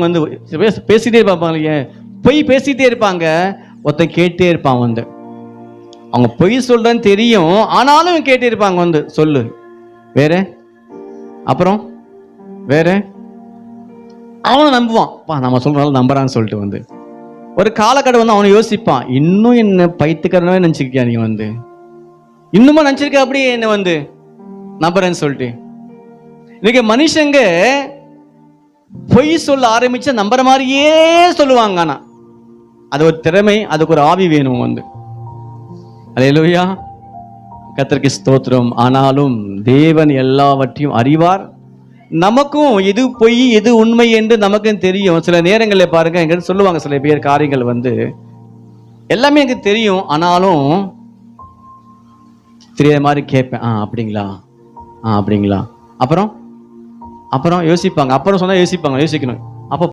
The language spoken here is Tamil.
வந்து பேசிட்டே இருப்பாங்க இல்லையே, பொய் பேசிட்டே இருப்பாங்க. ஒருத்தன் கேட்டே இருப்பான் வந்து, அவங்க பொய் சொல்றேன்னு தெரியும், ஆனாலும் கேட்டே இருப்பாங்க வந்து, சொல்லு வேற, அப்புறம் வேற. அவனும் நம்புவான், நம்ம சொல்றதால நம்புறான்னு சொல்லிட்டு வந்து ஒரு காலகட்டம் வந்து அவனை யோசிப்பான், இன்னும் என்ன பைத்தியக்காரனவே நினைச்சிருக்கியா நீ வந்து, இன்னுமா நினைச்சிருக்க அப்படியே என்ன வந்து நம்புறேன்னு சொல்லிட்டு. இன்னைக்கு மனுஷங்க பொய் சொல்ல ஆரம்பிச்சா நம்புற மாதிரியே சொல்லுவாங்க. ஆனா அது ஒரு திறமை, அதுக்கு ஒரு ஆவி வேணும் வந்து. அல்லேலூயா, கர்த்தருக்கு ஸ்தோத்திரம். ஆனாலும் தேவன் எல்லாவற்றையும் அறிவார். நமக்கும் எது பொய் எது உண்மை என்று நமக்கும் தெரியும். சில நேரங்களில் பாருங்க, எங்க சொல்லுவாங்க சில பேர் காரியங்கள் வந்து எல்லாமே எனக்கு தெரியும், ஆனாலும் தெரியாத மாதிரி கேட்பேன். அப்படிங்களா, அப்படிங்களா, அப்புறம் அப்புறம் யோசிப்பாங்க. அப்புறம் சொன்னா யோசிக்கணும்.